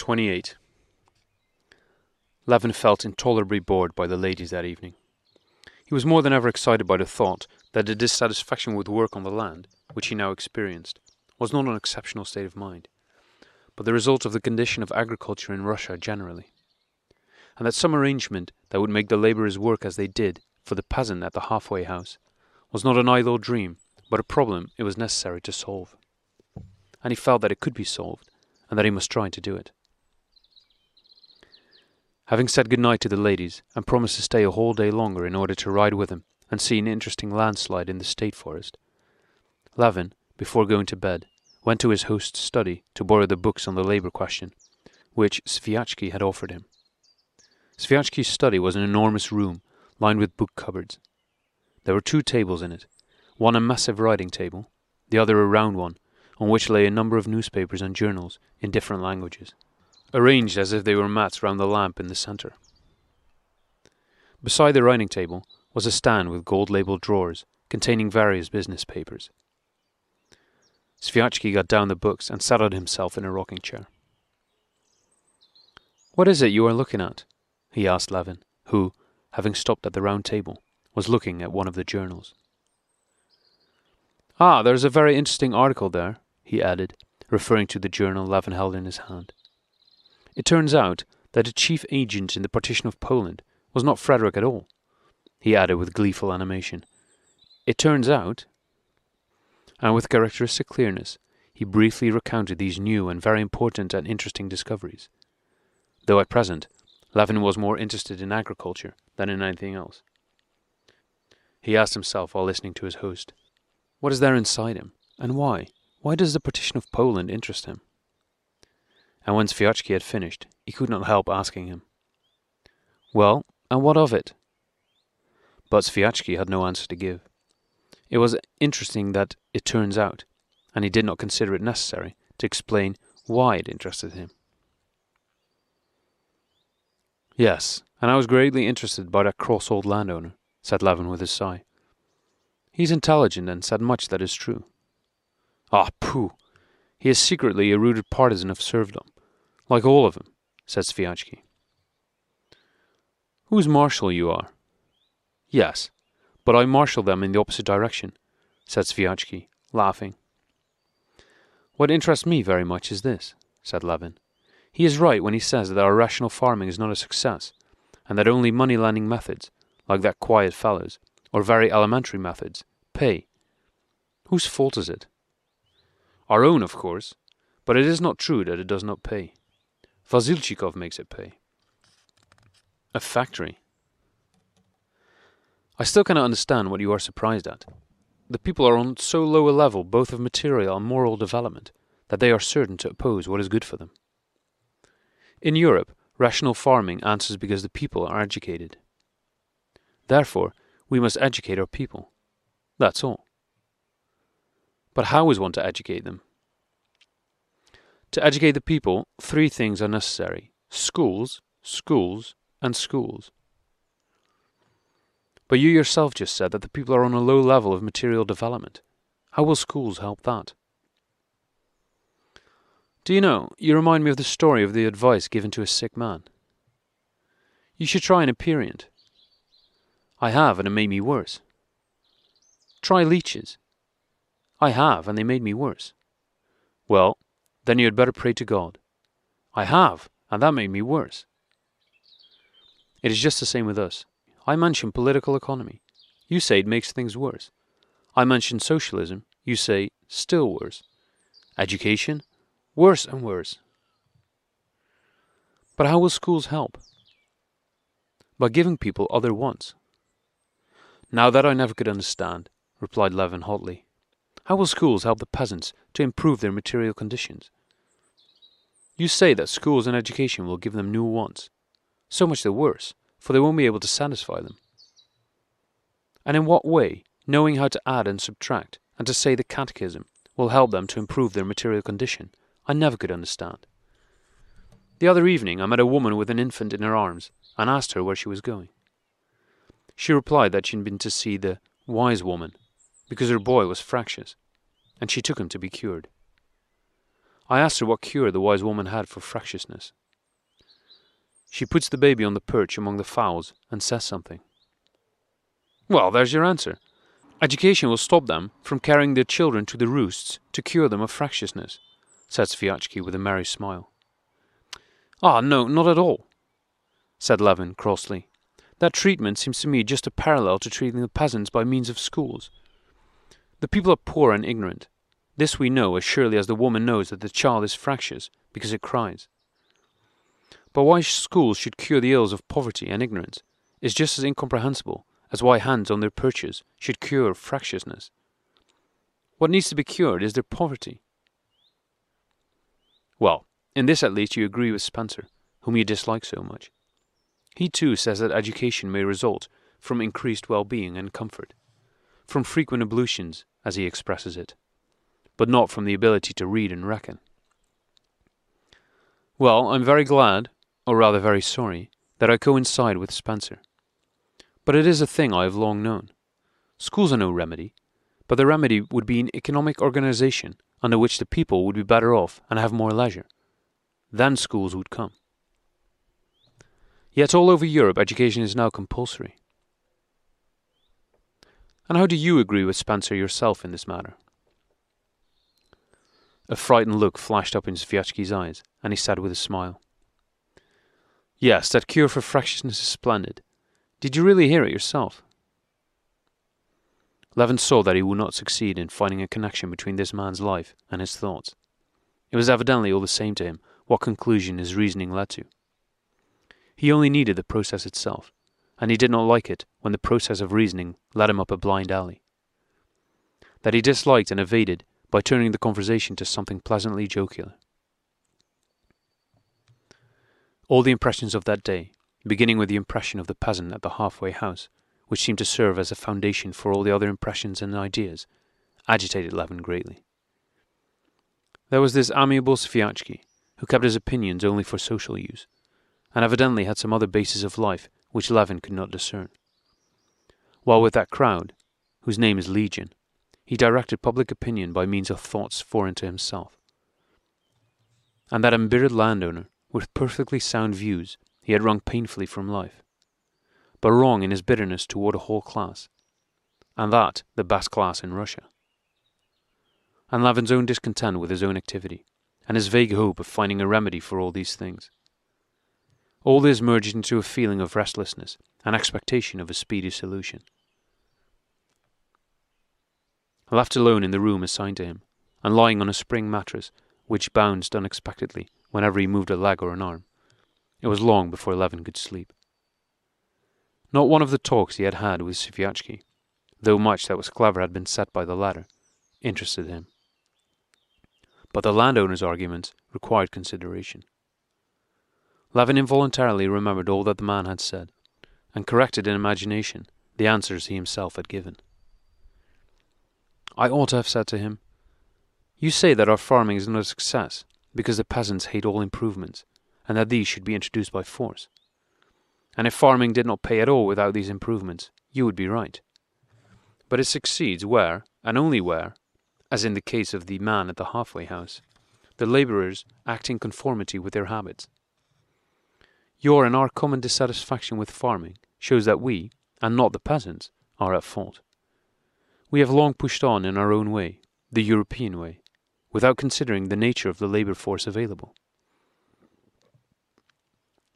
28. Levin felt intolerably bored by the ladies that evening. He was more than ever excited by the thought that the dissatisfaction with work on the land, which he now experienced, was not an exceptional state of mind, but the result of the condition of agriculture in Russia generally, and that some arrangement that would make the labourers work as they did for the peasant at the halfway house was not an idle dream, but a problem it was necessary to solve. And he felt that it could be solved, and that he must try to do it. Having said good-night to the ladies, and promised to stay a whole day longer in order to ride with him and see an interesting landslide in the state forest, Levin, before going to bed, went to his host's study to borrow the books on the labour question, which Sviatsky had offered him. Sviatsky's study was an enormous room lined with book cupboards. There were 2 tables in it, one a massive writing table, the other a round one, on which lay a number of newspapers and journals in different languages, arranged as if they were mats round the lamp in the centre. Beside the writing table was a stand with gold-labelled drawers containing various business papers. Sviatsky got down the books and settled himself in a rocking chair. "What is it you are looking at?" he asked Levin, who, having stopped at the round table, was looking at one of the journals. "Ah, there's a very interesting article there," he added, referring to the journal Levin held in his hand. "It turns out that the chief agent in the partition of Poland was not Frederick at all," he added with gleeful animation. "It turns out..." And with characteristic clearness, he briefly recounted these new and very important and interesting discoveries, though at present Levin was more interested in agriculture than in anything else. He asked himself while listening to his host, what is there inside him, and why? Why does the partition of Poland interest him? And when Sviatsky had finished, he could not help asking him, "Well, and what of it?" But Sviatsky had no answer to give. It was interesting that it turns out, and he did not consider it necessary to explain why it interested him. "Yes, and I was greatly interested by that cross old landowner," said Levin with a sigh. "He's intelligent and said much that is true." "Ah, pooh! He is secretly a rooted partisan of serfdom, like all of them," said Sviatsky. "Whose marshal you are?" "Yes, but I marshal them in the opposite direction," said Sviatsky, laughing. "What interests me very much is this," said Levin. "He is right when he says that our rational farming is not a success, and that only money-lending methods, like that quiet fellow's, or very elementary methods, pay. Whose fault is it? Our own, of course, but it is not true that it does not pay. Vasilchikov makes it pay." "A factory?" "I still cannot understand what you are surprised at. The people are on so low a level both of material and moral development that they are certain to oppose what is good for them. In Europe, rational farming answers because the people are educated. Therefore, we must educate our people. That's all. But how is one to educate them? To educate the people, 3 things are necessary: schools, schools, and schools. But you yourself just said that the people are on a low level of material development. How will schools help that? Do you know, you remind me of the story of the advice given to a sick man. You should try an aperient. I have, and it made me worse. Try leeches. I have, and they made me worse. Well, then you had better pray to God. I have, and that made me worse. It is just the same with us. I mention political economy. You say it makes things worse. I mention socialism. You say still worse. Education? Worse and worse. But how will schools help? By giving people other wants. Now that I never could understand, replied Levin hotly. How will schools help the peasants to improve their material conditions? You say that schools and education will give them new wants. So much the worse, for they won't be able to satisfy them. And in what way, knowing how to add and subtract, and to say the catechism, will help them to improve their material condition, I never could understand. The other evening I met a woman with an infant in her arms, and asked her where she was going. She replied that she had been to see the wise woman, because her boy was fractious, and she took him to be cured. I asked her what cure the wise woman had for fractiousness. She puts the baby on the perch among the fowls and says something. Well, there's your answer. Education will stop them from carrying their children to the roosts to cure them of fractiousness, said Sviatchky with a merry smile. Ah, no, not at all, said Levin crossly. That treatment seems to me just a parallel to treating the peasants by means of schools. The people are poor and ignorant. This we know as surely as the woman knows that the child is fractious because it cries. But why schools should cure the ills of poverty and ignorance is just as incomprehensible as why hands on their perches should cure fractiousness. What needs to be cured is their poverty. Well, in this at least you agree with Spencer, whom you dislike so much. He too says that education may result from increased well-being and comfort, from frequent ablutions, as he expresses it, but not from the ability to read and reckon. Well, I'm very glad, or rather very sorry, that I coincide with Spencer. But it is a thing I have long known. Schools are no remedy, but the remedy would be an economic organization under which the people would be better off and have more leisure. Then schools would come. Yet all over Europe education is now compulsory. And how do you agree with Spencer yourself in this matter? A frightened look flashed up in Sviatchky's eyes, and he said with a smile. Yes, that cure for fractiousness is splendid. Did you really hear it yourself? Levin saw that he would not succeed in finding a connection between this man's life and his thoughts. It was evidently all the same to him what conclusion his reasoning led to. He only needed the process itself, and he did not like it when the process of reasoning led him up a blind alley. That he disliked and evaded by turning the conversation to something pleasantly jocular. All the impressions of that day, beginning with the impression of the peasant at the halfway house, which seemed to serve as a foundation for all the other impressions and ideas, agitated Levin greatly. There was this amiable Sviatchky, who kept his opinions only for social use, and evidently had some other basis of life which Levin could not discern. While with that crowd, whose name is Legion, he directed public opinion by means of thoughts foreign to himself. And that embittered landowner, with perfectly sound views, he had wrung painfully from life, but wrong in his bitterness toward a whole class, and that the best class in Russia. And Levin's own discontent with his own activity, and his vague hope of finding a remedy for all these things. All this merged into a feeling of restlessness and expectation of a speedy solution. Left alone in the room assigned to him, and lying on a spring mattress which bounced unexpectedly whenever he moved a leg or an arm, it was long before Levin could sleep. Not one of the talks he had had with Sviatchky, though much that was clever had been said by the latter, interested him. But the landowner's arguments required consideration. Levin involuntarily remembered all that the man had said, and corrected in imagination the answers he himself had given. I ought to have said to him, "You say that our farming is not a success because the peasants hate all improvements, and that these should be introduced by force. And if farming did not pay at all without these improvements, you would be right. But it succeeds where, and only where, as in the case of the man at the halfway house, the labourers act in conformity with their habits. Your and our common dissatisfaction with farming shows that we, and not the peasants, are at fault. We have long pushed on in our own way, the European way, without considering the nature of the labour force available.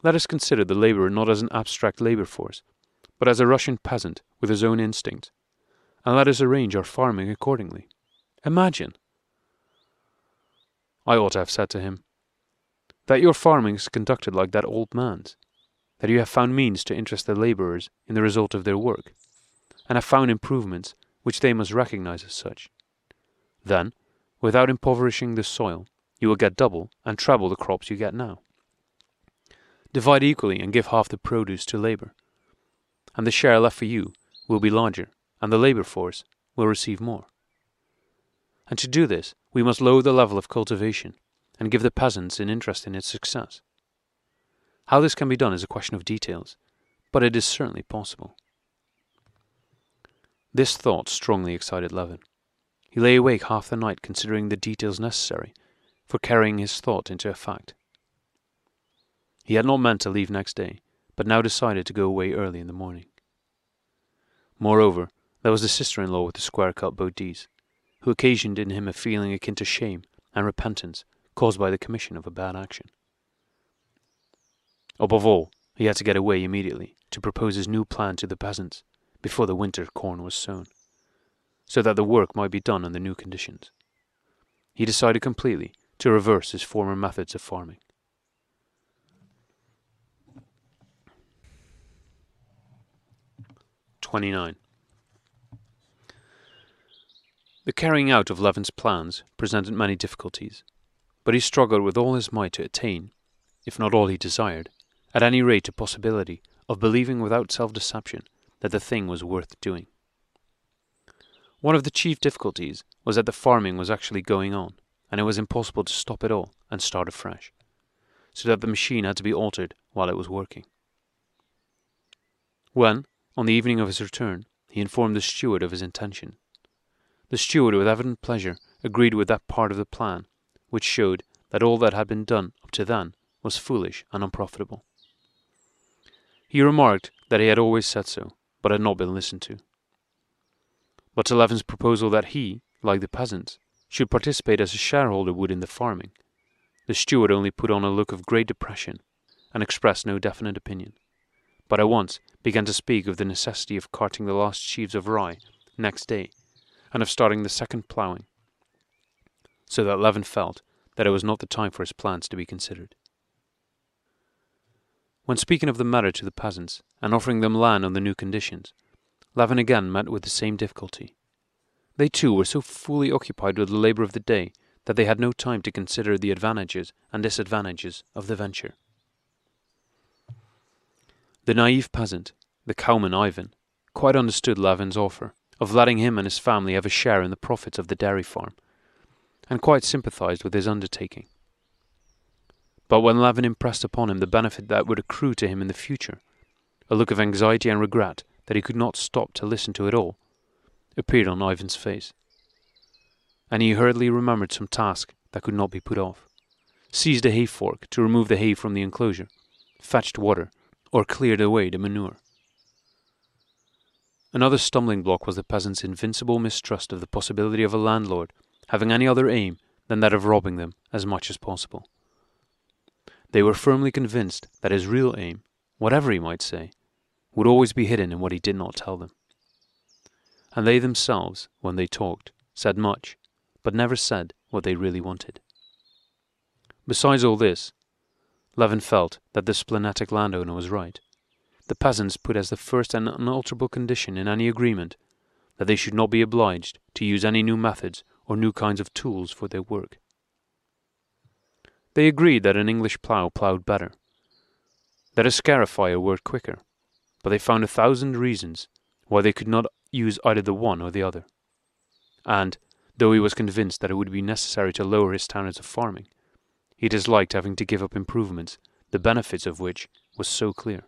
Let us consider the labourer not as an abstract labour force, but as a Russian peasant with his own instincts, and let us arrange our farming accordingly. Imagine," I ought to have said to him, "that your farming is conducted like that old man's, that you have found means to interest the labourers in the result of their work, and have found improvements which they must recognize as such. Then, without impoverishing the soil, you will get double and treble the crops you get now. Divide equally and give half the produce to labour, and the share left for you will be larger, and the labour force will receive more. And to do this, we must lower the level of cultivation, and give the peasants an interest in its success. How this can be done is a question of details, but it is certainly possible." This thought strongly excited Levin. He lay awake half the night considering the details necessary for carrying his thought into effect. He had not meant to leave next day, but now decided to go away early in the morning. Moreover, there was the sister-in-law with the square-cut bodice, who occasioned in him a feeling akin to shame and repentance caused by the commission of a bad action. Above all, he had to get away immediately to propose his new plan to the peasants before the winter corn was sown, so that the work might be done on the new conditions. He decided completely to reverse his former methods of farming. "29. The carrying out of Levin's plans presented many difficulties, but he struggled with all his might to attain, if not all he desired, at any rate a possibility of believing without self-deception that the thing was worth doing. One of the chief difficulties was that the farming was actually going on, and it was impossible to stop it all and start afresh, so that the machine had to be altered while it was working. When, on the evening of his return, he informed the steward of his intention, the steward, with evident pleasure, agreed with that part of the plan which showed that all that had been done up to then was foolish and unprofitable. He remarked that he had always said so, but had not been listened to. But to Levin's proposal that he, like the peasants, should participate as a shareholder would in the farming, the steward only put on a look of great depression and expressed no definite opinion, but at once began to speak of the necessity of carting the last sheaves of rye next day, and of starting the second ploughing, so that Levin felt that it was not the time for his plans to be considered. When speaking of the matter to the peasants, and offering them land on the new conditions, Levin again met with the same difficulty. They too were so fully occupied with the labour of the day that they had no time to consider the advantages and disadvantages of the venture. The naive peasant, the cowman Ivan, quite understood Levin's offer of letting him and his family have a share in the profits of the dairy farm, and quite sympathized with his undertaking. But when Levin impressed upon him the benefit that would accrue to him in the future, a look of anxiety and regret that he could not stop to listen to it all appeared on Ivan's face, and he hurriedly remembered some task that could not be put off, seized a hay fork to remove the hay from the enclosure, fetched water, or cleared away the manure. Another stumbling block was the peasants' invincible mistrust of the possibility of a landlord having any other aim than that of robbing them as much as possible. They were firmly convinced that his real aim, whatever he might say, would always be hidden in what he did not tell them. And they themselves, when they talked, said much, but never said what they really wanted. Besides all this, Levin felt that the splenetic landowner was right. The peasants put as the first and unalterable condition in any agreement that they should not be obliged to use any new methods or new kinds of tools for their work. They agreed that an English plough ploughed better, that a scarifier worked quicker, but they found 1,000 reasons why they could not use either the one or the other. And, though he was convinced that it would be necessary to lower his standards of farming, he disliked having to give up improvements, the benefits of which was so clear.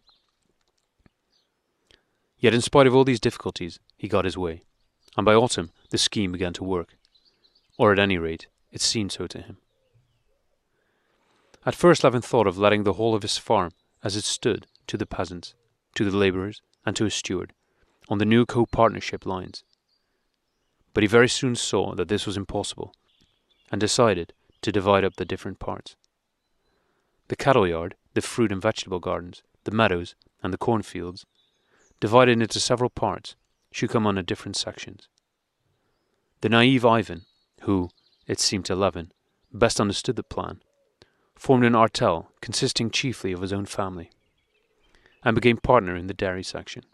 Yet in spite of all these difficulties, he got his way, and by autumn the scheme began to work, or at any rate, it seemed so to him. At first Levin thought of letting the whole of his farm, as it stood, to the peasants, to the labourers, and to his steward, on the new co-partnership lines. But he very soon saw that this was impossible, and decided to divide up the different parts. The cattle yard, the fruit and vegetable gardens, the meadows, and the cornfields, divided into several parts, should come under different sections. The naive Ivan, who, it seemed to Levin, best understood the plan, formed an artel consisting chiefly of his own family, and became partner in the dairy section.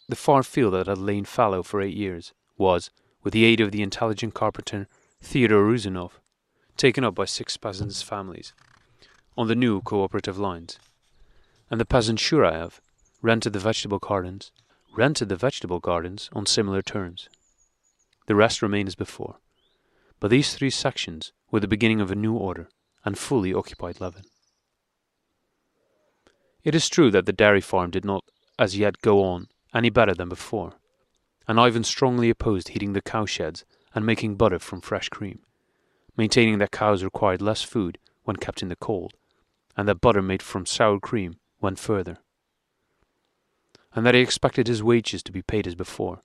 The far field that had lain fallow for 8 years was, with the aid of the intelligent carpenter Theodore Ruzanov, taken up by 6 peasants' families, on the new cooperative lines, and the peasant Shuraev rented the vegetable gardens on similar terms. The rest remained as before, but these 3 sections were the beginning of a new order, and fully occupied Levin. It is true that the dairy farm did not as yet go on any better than before, and Ivan strongly opposed heating the cowsheds and making butter from fresh cream, maintaining that cows required less food when kept in the cold, and that butter made from sour cream went further. And that he expected his wages to be paid as before,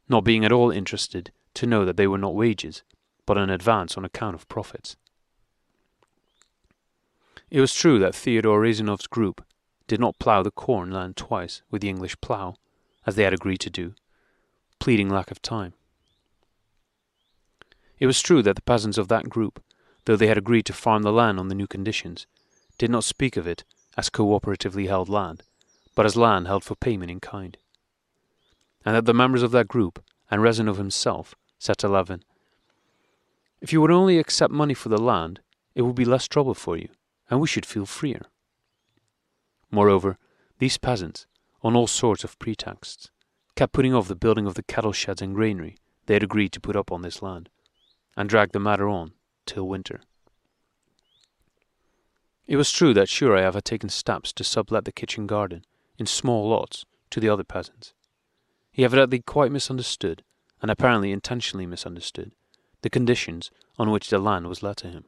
not being at all interested to know that they were not wages, but an advance on account of profits. It was true that Theodore Rezanov's group did not plough the corn land twice with the English plough, as they had agreed to do, pleading lack of time. It was true that the peasants of that group, though they had agreed to farm the land on the new conditions, did not speak of it as cooperatively held land, but as land held for payment in kind. And that the members of that group, and Rezanov himself, said to Levin, "If you would only accept money for the land, it would be less trouble for you, and we should feel freer." Moreover, these peasants, on all sorts of pretexts, kept putting off the building of the cattle sheds and granary they had agreed to put up on this land, and dragged the matter on till winter. It was true that Shurayev had taken steps to sublet the kitchen garden in small lots to the other peasants. He evidently quite misunderstood, and apparently intentionally misunderstood, the conditions on which the land was let to him.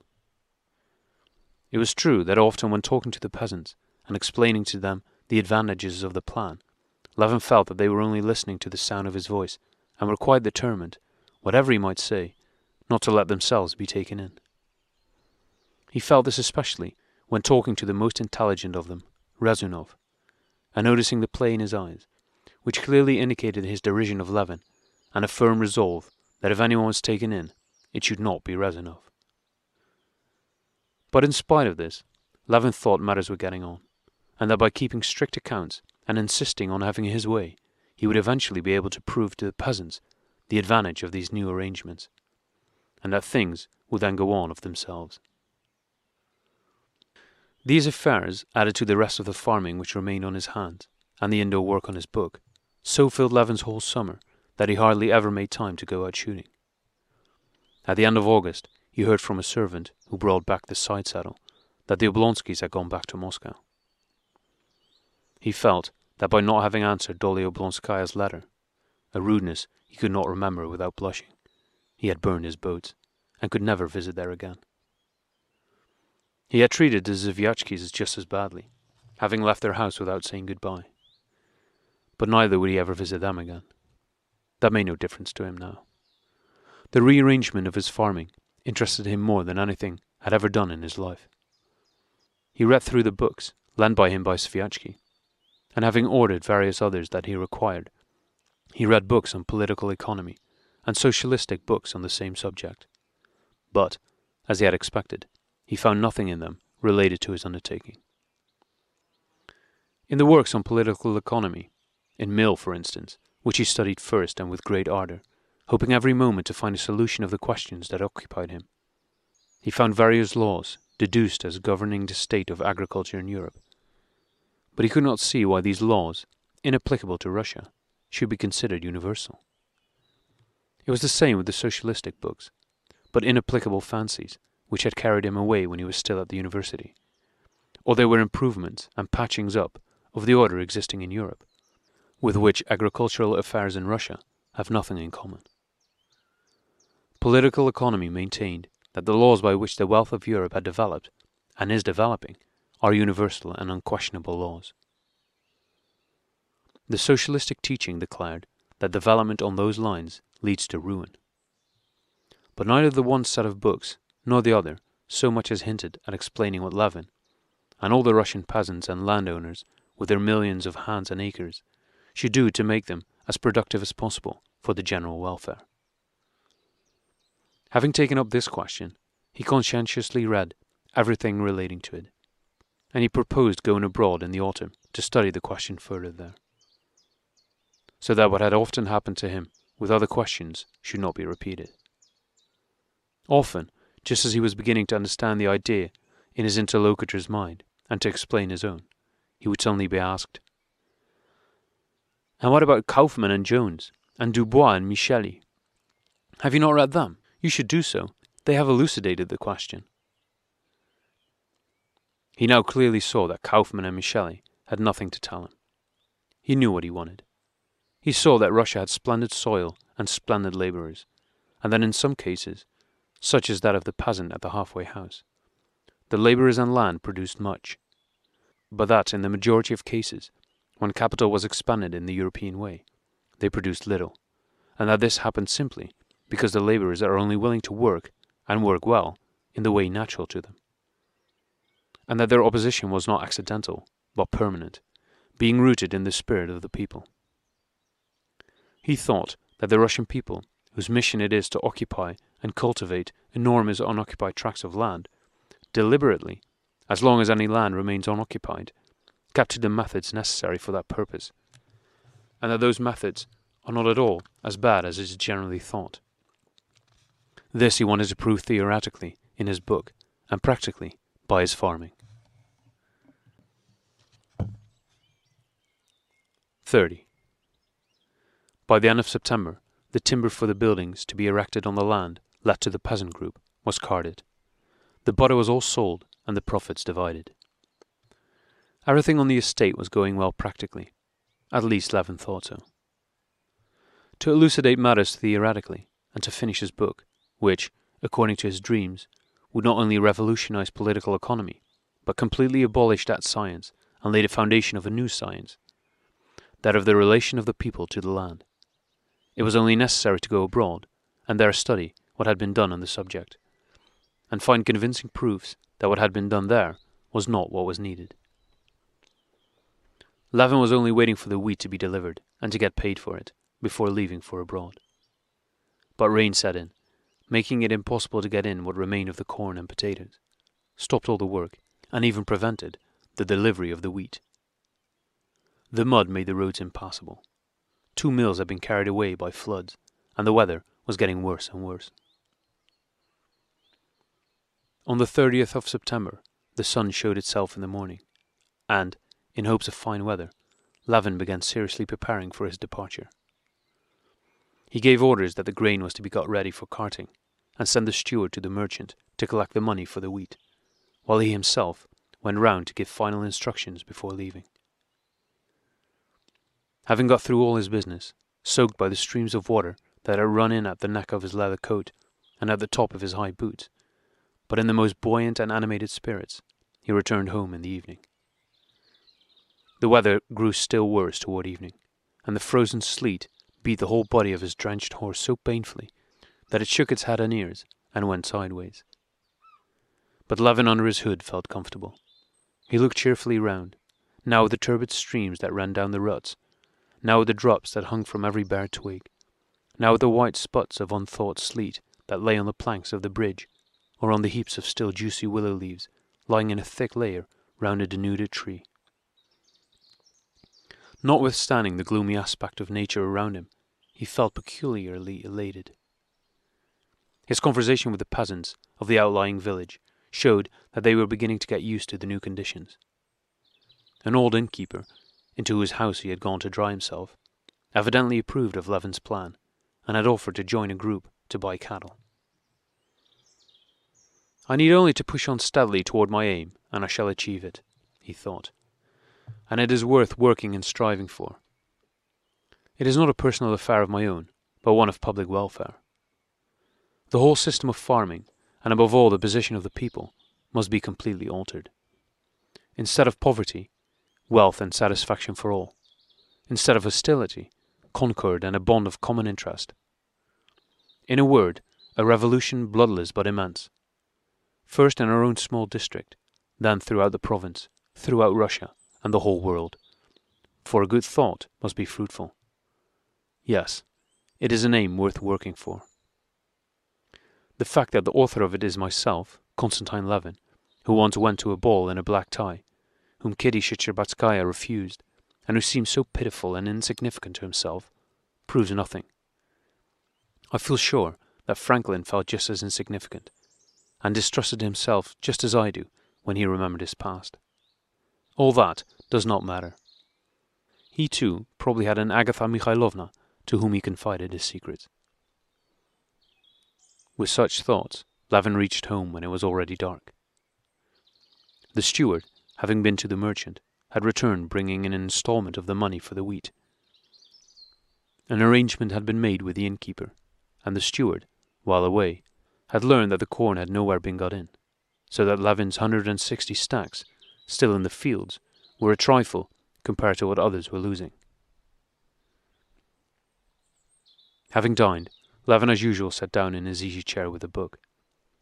It was true that often when talking to the peasants and explaining to them the advantages of the plan, Levin felt that they were only listening to the sound of his voice and were quite determined, whatever he might say, not to let themselves be taken in. He felt this especially when talking to the most intelligent of them, Rezanov, and noticing the play in his eyes, which clearly indicated his derision of Levin and a firm resolve that if anyone was taken in, it should not be Rezanov. But in spite of this, Levin thought matters were getting on, and that by keeping strict accounts and insisting on having his way, he would eventually be able to prove to the peasants the advantage of these new arrangements, and that things would then go on of themselves. These affairs, added to the rest of the farming which remained on his hands, and the indoor work on his book, so filled Levin's whole summer that he hardly ever made time to go out shooting. At the end of August, he heard from a servant who brought back the side saddle that the Oblonskys had gone back to Moscow. He felt that by not having answered Dolly Oblonskaya's letter, a rudeness he could not remember without blushing, he had burned his boats, and could never visit there again. He had treated the Zvyatskys just as badly, having left their house without saying goodbye. But neither would he ever visit them again. That made no difference to him now. The rearrangement of his farming interested him more than anything had ever done in his life. He read through the books lent by him by Zviatsky, and having ordered various others that he required, he read books on political economy and socialistic books on the same subject. But, as he had expected, he found nothing in them related to his undertaking. In the works on political economy, in Mill, for instance, which he studied first and with great ardour, hoping every moment to find a solution of the questions that occupied him, he found various laws deduced as governing the state of agriculture in Europe. But he could not see why these laws, inapplicable to Russia, should be considered universal. It was the same with the socialistic books, but inapplicable fancies which had carried him away when he was still at the university, or they were improvements and patchings up of the order existing in Europe, with which agricultural affairs in Russia have nothing in common. Political economy maintained that the laws by which the wealth of Europe had developed, and is developing, are universal and unquestionable laws. The socialistic teaching declared that development on those lines leads to ruin. But neither the one set of books nor the other so much as hinted at explaining what Levin, and all the Russian peasants and landowners with their millions of hands and acres, should do to make them as productive as possible for the general welfare. Having taken up this question, he conscientiously read everything relating to it, and he proposed going abroad in the autumn to study the question further there, so that what had often happened to him with other questions should not be repeated. Often, just as he was beginning to understand the idea in his interlocutor's mind and to explain his own, he would suddenly be asked, "And what about Kaufmann and Jones, and Dubois and Micheli? Have you not read them? You should do so. They have elucidated the question." He now clearly saw that Kaufmann and Micheli had nothing to tell him. He knew what he wanted. He saw that Russia had splendid soil and splendid labourers, and that in some cases such as that of the peasant at the halfway house. The labourers and land produced much, but that in the majority of cases, when capital was expended in the European way, they produced little, and that this happened simply because the labourers are only willing to work, and work well, in the way natural to them, and that their opposition was not accidental, but permanent, being rooted in the spirit of the people. He thought that the Russian people, whose mission it is to occupy and cultivate enormous unoccupied tracts of land, deliberately, as long as any land remains unoccupied, kept to the methods necessary for that purpose, and that those methods are not at all as bad as is generally thought. This he wanted to prove theoretically in his book, and practically by his farming. 30. By the end of September, the timber for the buildings to be erected on the land let to the peasant group was carted. The butter was all sold and the profits divided. Everything on the estate was going well practically. At least Levin thought so. To elucidate matters theoretically, and to finish his book, which, according to his dreams, would not only revolutionize political economy, but completely abolish that science and lay the foundation of a new science, that of the relation of the people to the land. It was only necessary to go abroad, and there study what had been done on the subject, and find convincing proofs that what had been done there was not what was needed. Levin was only waiting for the wheat to be delivered, and to get paid for it, before leaving for abroad. But rain set in, making it impossible to get in what remained of the corn and potatoes, stopped all the work, and even prevented the delivery of the wheat. The mud made the roads impassable. 2 mills had been carried away by floods, and the weather was getting worse and worse. On the 30th of September, the sun showed itself in the morning, and, in hopes of fine weather, Levin began seriously preparing for his departure. He gave orders that the grain was to be got ready for carting, and sent the steward to the merchant to collect the money for the wheat, while he himself went round to give final instructions before leaving. Having got through all his business, soaked by the streams of water that had run in at the neck of his leather coat and at the top of his high boots, but in the most buoyant and animated spirits, he returned home in the evening. The weather grew still worse toward evening, and the frozen sleet beat the whole body of his drenched horse so painfully that it shook its head and ears and went sideways. But Levin under his hood felt comfortable. He looked cheerfully round, now at the turbid streams that ran down the ruts, now at the drops that hung from every bare twig, now at the white spots of unthawed sleet that lay on the planks of the bridge, or on the heaps of still juicy willow leaves lying in a thick layer round a denuded tree. Notwithstanding the gloomy aspect of nature around him, he felt peculiarly elated. His conversation with the peasants of the outlying village showed that they were beginning to get used to the new conditions. An old innkeeper, into whose house he had gone to dry himself, evidently approved of Levin's plan, and had offered to join a group to buy cattle. "I need only to push on steadily toward my aim, and I shall achieve it," he thought. "And it is worth working and striving for. It is not a personal affair of my own, but one of public welfare. The whole system of farming, and above all the position of the people, must be completely altered. Instead of poverty, wealth and satisfaction for all. Instead of hostility, concord and a bond of common interest. In a word, a revolution bloodless but immense. First in our own small district, then throughout the province, throughout Russia, and the whole world. For a good thought must be fruitful. Yes, it is an aim worth working for. The fact that the author of it is myself, Konstantin Levin, who once went to a ball in a black tie, whom Kitty Shcherbetskaya refused, and who seems so pitiful and insignificant to himself, proves nothing. I feel sure that Franklin felt just as insignificant, and distrusted himself just as I do when he remembered his past. All that does not matter. He too probably had an Agatha Mikhailovna to whom he confided his secrets. With such thoughts, Levin reached home when it was already dark. The steward, having been to the merchant, had returned bringing an installment of the money for the wheat. An arrangement had been made with the innkeeper, and the steward, while away, had learned that the corn had nowhere been got in, so that Levin's 160 stacks, still in the fields, were a trifle compared to what others were losing. Having dined, Levin as usual sat down in his easy chair with a book,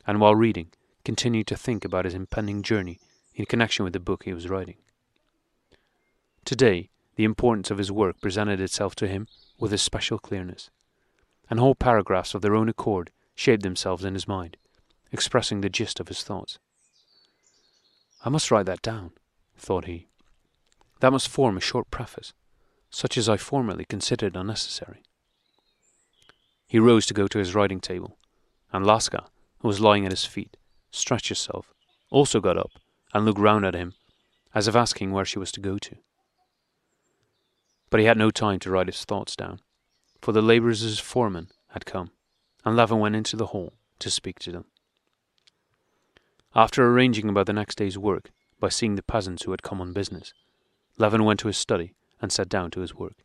and while reading, continued to think about his impending journey in connection with the book he was writing. Today, the importance of his work presented itself to him with a special clearness, and whole paragraphs of their own accord shaped themselves in his mind, expressing the gist of his thoughts. I must write that down, thought he. That must form a short preface, such as I formerly considered unnecessary. He rose to go to his writing table, and Laska, who was lying at his feet, stretched herself, also got up, and looked round at him, as if asking where she was to go to. But he had no time to write his thoughts down, for the labourers' foreman had come, and Levin went into the hall to speak to them. After arranging about the next day's work by seeing the peasants who had come on business, Levin went to his study and sat down to his work.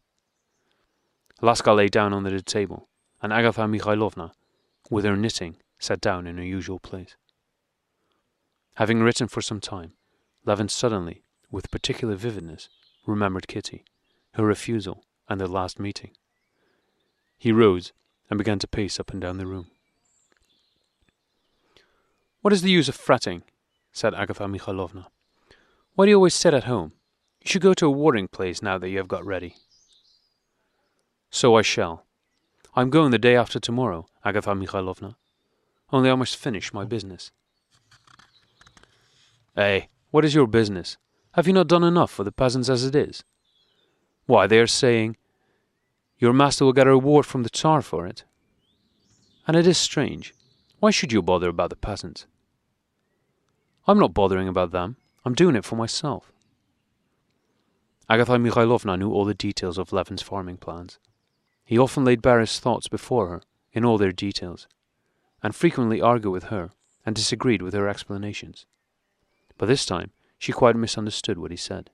Laska lay down under the table, and Agatha Mikhailovna, with her knitting, sat down in her usual place. Having written for some time, Levin suddenly, with particular vividness, remembered Kitty, her refusal, and their last meeting. He rose and began to pace up and down the room. "What is the use of fretting?" said Agatha Mikhailovna. "Why do you always sit at home? You should go to a watering place now that you have got ready." "So I shall. I am going the day after tomorrow, Agatha Mikhailovna. Only I must finish my business." "Eh, what is your business? Have you not done enough for the peasants as it is? Why, they are saying, your master will get a reward from the Tsar for it. And it is strange. Why should you bother about the peasants?" "I'm not bothering about them. I'm doing it for myself." Agatha Mikhailovna knew all the details of Levin's farming plans. He often laid bare his thoughts before her in all their details, and frequently argued with her and disagreed with her explanations. But this time she quite misunderstood what he said.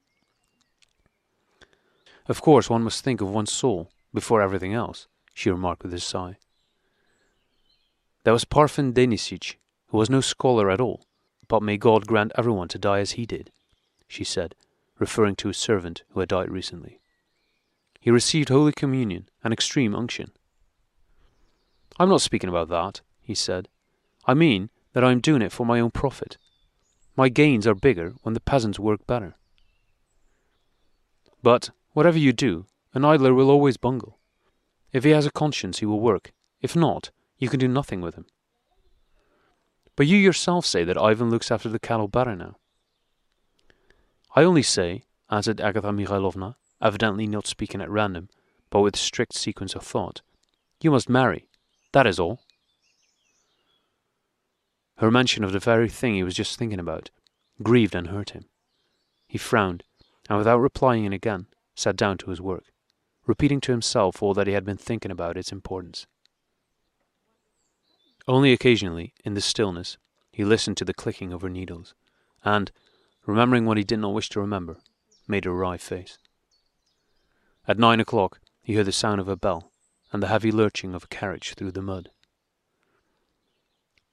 "Of course one must think of one's soul before everything else," she remarked with a sigh. "There was Parfen Denisich, who was no scholar at all, but may God grant everyone to die as he did," she said, referring to a servant who had died recently. "He received Holy Communion and extreme unction." "I'm not speaking about that," he said. "I mean that I am doing it for my own profit. My gains are bigger when the peasants work better." "But whatever you do, an idler will always bungle. If he has a conscience he will work. If not, you can do nothing with him." "But you yourself say that Ivan looks after the cattle better now." "I only say," answered Agatha Mikhailovna, evidently not speaking at random, but with strict sequence of thought, "you must marry. That is all." Her mention of the very thing he was just thinking about grieved and hurt him. He frowned, and without replying it again, sat down to his work, repeating to himself all that he had been thinking about its importance. Only occasionally, in the stillness, he listened to the clicking of her needles, and, remembering what he did not wish to remember, made a wry face. At 9 o'clock he heard the sound of a bell, and the heavy lurching of a carriage through the mud.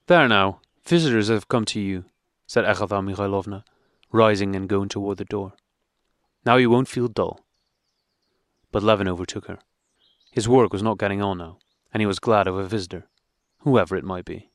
"There now, visitors have come to you," said Agatha Mikhailovna, rising and going toward the door. "Now you won't feel dull." But Levin overtook her. His work was not getting on now, and he was glad of a visitor, whoever it might be.